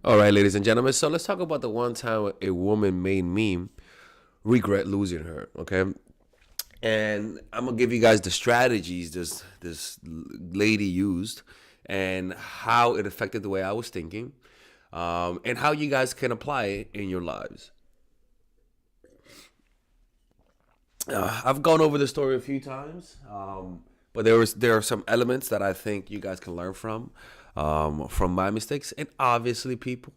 All right, ladies and gentlemen. So let's talk about the one time a woman made me regret losing her. Okay, and I'm gonna give you guys the strategies this lady used, and how it affected the way I was thinking, and how you guys can apply it in your lives. I've gone over the story a few times, but there are some elements that I think you guys can learn from my mistakes. And obviously, people,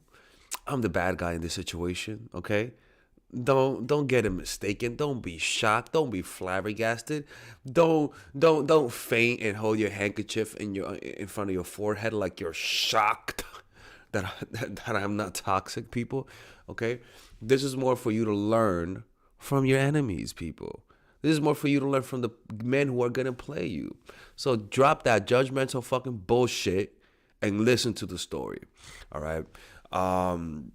I'm the bad guy in this situation. Okay, don't get it mistaken. Don't be shocked. Don't be flabbergasted. Don't faint and hold your handkerchief in front of your forehead like you're shocked that I'm not toxic, people. Okay, this is more for you to learn from your enemies, people. This is more for you to learn from the men who are gonna play you. So drop that judgmental fucking bullshit and listen to the story. All right. Um,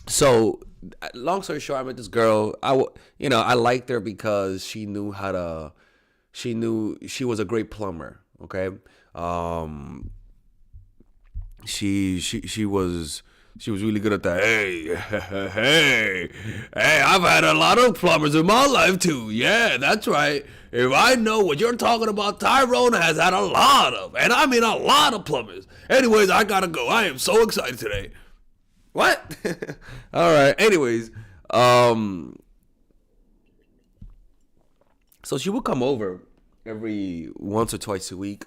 so long story short, I met this girl. I liked her because she knew she was a great plumber. Okay. Um, she was really good at that. Hey, hey, I've had a lot of plumbers in my life too. Yeah, that's right. If I know what you're talking about, Tyrone has had a lot of, and I mean a lot of plumbers. Anyways, I gotta go. I am so excited today. What? All right. Anyways, um, so she would come over every once or twice a week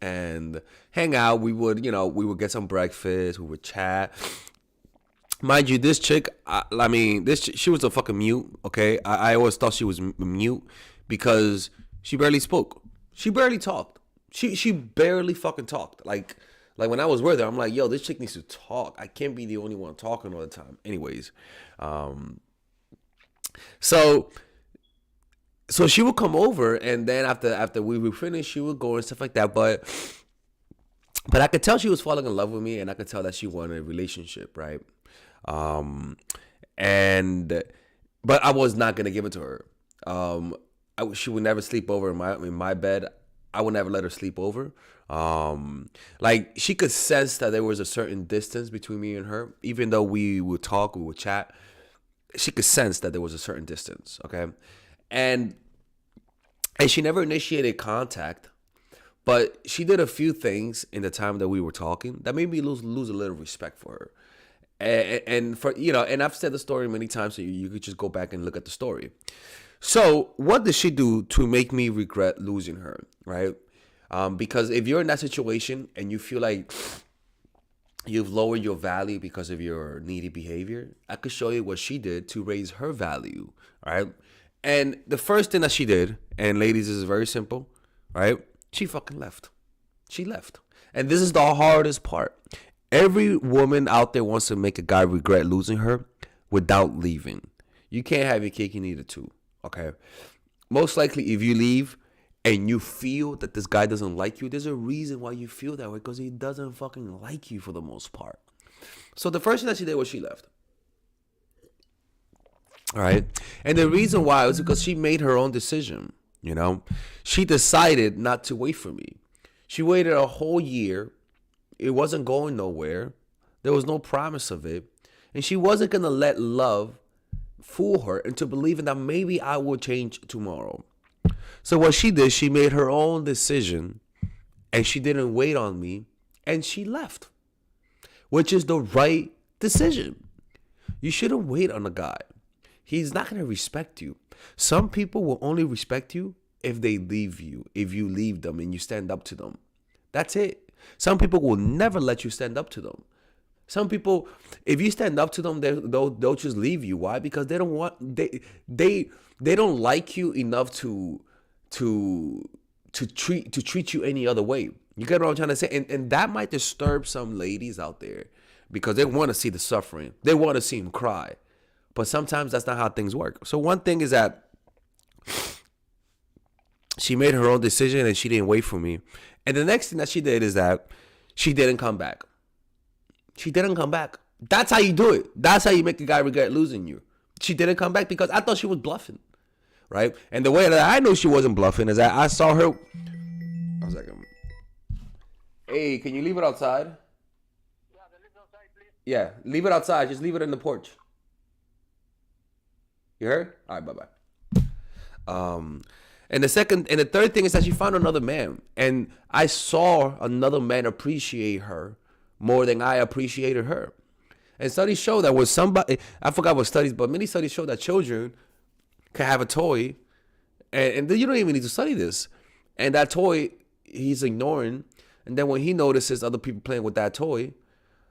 and hang out. We would get some breakfast. We would chat. Mind you, this chick, she was a fucking mute. Okay, I always thought she was mute because she barely spoke. She barely talked. She barely fucking talked. Like when I was with her, I'm like, yo, this chick needs to talk. I can't be the only one talking all the time. Anyways, um, so so she would come over, and then after we would finish, she would go and stuff like that. But I could tell she was falling in love with me, and I could tell that she wanted a relationship, right? Um, and but I was not gonna give it to her. Um, she would never sleep over in my bed. I would never let her sleep over. Like she could sense that there was a certain distance between me and her, even though we would talk, we would chat. She could sense that there was a certain distance. Okay, and and she never initiated contact, but she did a few things in the time that we were talking that made me lose a little respect for her. And for and I've said the story many times, so you could just go back and look at the story. So what did she do to make me regret losing her, right? Because if you're in that situation and you feel like you've lowered your value because of your needy behavior, I could show you what she did to raise her value, right? And the first thing that she did, and ladies, this is very simple, right? She fucking left. She left. And this is the hardest part. Every woman out there wants to make a guy regret losing her without leaving. You can't have your cake and eat it too. Okay. Most likely, if you leave and you feel that this guy doesn't like you, there's a reason why you feel that way because he doesn't fucking like you for the most part. So the first thing that she did was she left. All right. And the reason why was because she made her own decision. She decided not to wait for me. She waited a whole year. It wasn't going nowhere. There was no promise of it. And she wasn't going to let love fool her into believing that maybe I will change tomorrow. So what she did, she made her own decision and she didn't wait on me and she left, which is the right decision. You shouldn't wait on a guy. He's not going to respect you. Some people will only respect you if they leave you, if you leave them and you stand up to them. That's it. Some people will never let you stand up to them. Some people, if you stand up to them, they'll just leave you. Why? Because they don't want they don't like you enough to treat you any other way. You get what I'm trying to say? And that might disturb some ladies out there because they want to see the suffering. They want to see him cry. But sometimes that's not how things work. So one thing is that she made her own decision and she didn't wait for me. And the next thing that she did is that she didn't come back. She didn't come back. That's how you do it. That's how you make a guy regret losing you. She didn't come back because I thought she was bluffing, right? And the way that I knew she wasn't bluffing is that I saw her. One second. Hey, can you leave it outside? Yeah, leave it outside. Just leave it in the porch. You heard? All right, bye-bye. And the third thing is that she found another man. And I saw another man appreciate her more than I appreciated her. And studies show that when somebody, I forgot what studies, but many studies show that children can have a toy, and you don't even need to study this. And that toy, he's ignoring. And then when he notices other people playing with that toy,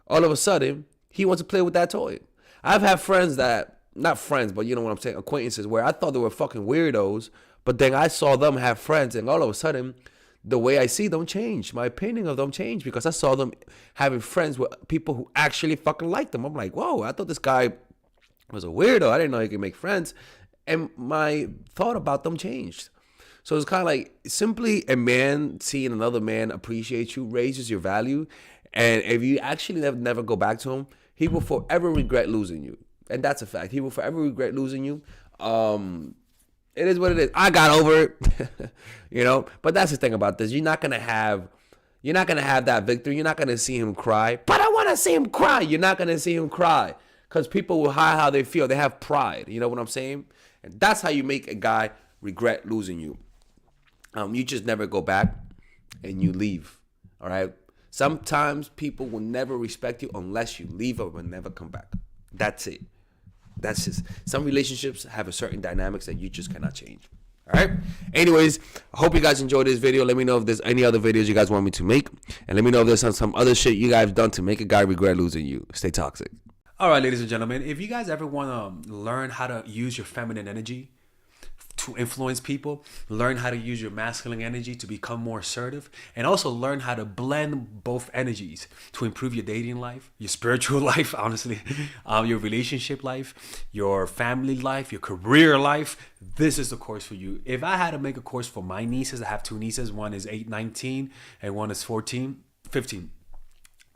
all of a sudden, he wants to play with that toy. I've had friends that, not friends, but you know what I'm saying, acquaintances, where I thought they were fucking weirdos, but then I saw them have friends, and all of a sudden, the way I see them changed. My opinion of them changed because I saw them having friends with people who actually fucking like them. I'm like, whoa, I thought this guy was a weirdo. I didn't know he could make friends. And my thought about them changed. So it's kind of like simply a man seeing another man appreciate you raises your value. And if you actually never go back to him, he will forever regret losing you. And that's a fact. He will forever regret losing you. It is what it is. I got over it, you know. But that's the thing about this. You're not gonna have that victory. You're not gonna see him cry. But I want to see him cry. You're not gonna see him cry because people will hide how they feel. They have pride. You know what I'm saying? And that's how you make a guy regret losing you. You just never go back and you leave. All right. Sometimes people will never respect you unless you leave or will never come back. That's it. That's just, some relationships have a certain dynamics that you just cannot change. All right. Anyways, I hope you guys enjoyed this video. Let me know if there's any other videos you guys want me to make. And let me know if there's some other shit you guys have done to make a guy regret losing you. Stay toxic. All right, ladies and gentlemen, if you guys ever want to learn how to use your feminine energy to influence people, learn how to use your masculine energy to become more assertive, and also learn how to blend both energies to improve your dating life, your spiritual life, honestly, your relationship life, your family life, your career life, this is the course for you. If I had to make a course for my nieces, I have two nieces, one is 19 and one is 15.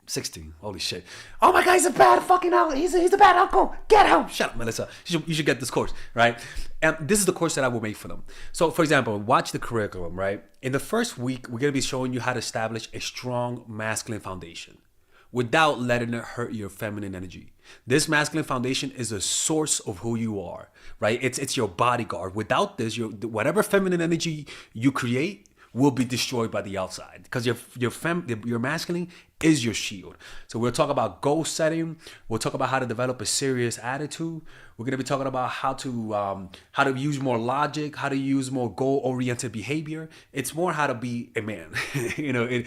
16. Holy shit. Oh my God, he's a bad fucking uncle. He's a bad uncle. Get him. Shut up, Melissa. You should get this course, right? And this is the course that I will make for them. So, for example, watch the curriculum, right? In the first week, we're going to be showing you how to establish a strong masculine foundation without letting it hurt your feminine energy. This masculine foundation is a source of who you are, right? It's your bodyguard. Without this, whatever feminine energy you create will be destroyed by the outside because your masculine is your shield. So we'll talk about goal setting. We'll talk about how to develop a serious attitude. We're gonna be talking about how to use more logic, how to use more goal-oriented behavior. It's more how to be a man, you know.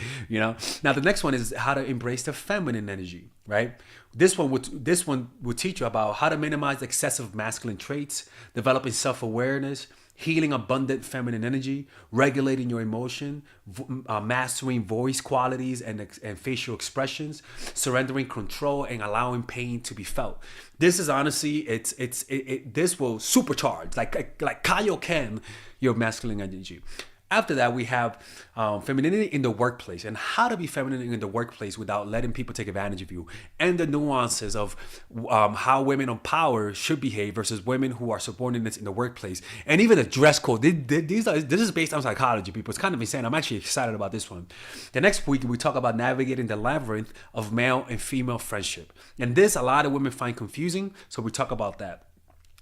Now the next one is how to embrace the feminine energy, right? This one will teach you about how to minimize excessive masculine traits, developing self-awareness, healing abundant feminine energy, regulating your emotion, mastering voice qualities and facial expressions, surrendering control and allowing pain to be felt. This is honestly, this will supercharge, like Kaioken, your masculine energy. After that, we have femininity in the workplace and how to be feminine in the workplace without letting people take advantage of you, and the nuances of how women on power should behave versus women who are subordinates in the workplace, and even the dress code. This is based on psychology, people. It's kind of insane. I'm actually excited about this one. The next week, we talk about navigating the labyrinth of male and female friendship. And this, a lot of women find confusing, so we talk about that.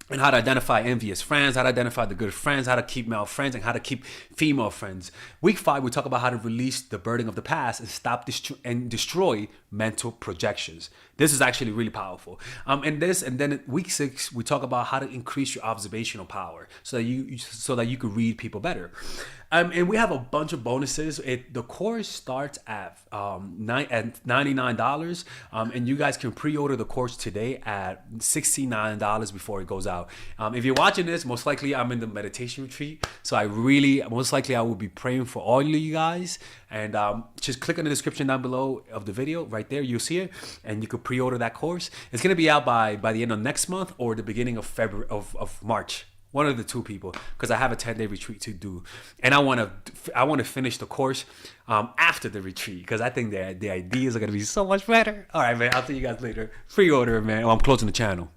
And how to identify envious friends, how to identify the good friends, how to keep male friends, and how to keep female friends. Week 5, we talk about how to release the burden of the past and stop and destroy mental projections. This is actually really powerful. And then week 6, we talk about how to increase your observational power so that you could read people better. And we have a bunch of bonuses. The course starts at $99, and you guys can pre-order the course today at $69 before it goes out. If you're watching this, most likely I'm in the meditation retreat, so I will be praying for all of you guys. And just click on the description down below of the video. Right there, you'll see it, and you could pre-order that course. It's gonna be out by the end of next month or the beginning of February of March. One of the two, people, because I have a 10-day retreat to do, and I want to finish the course after the retreat because I think the ideas are gonna be so much better. All right, man. I'll see you guys later. Pre-order, man. Oh, I'm closing the channel.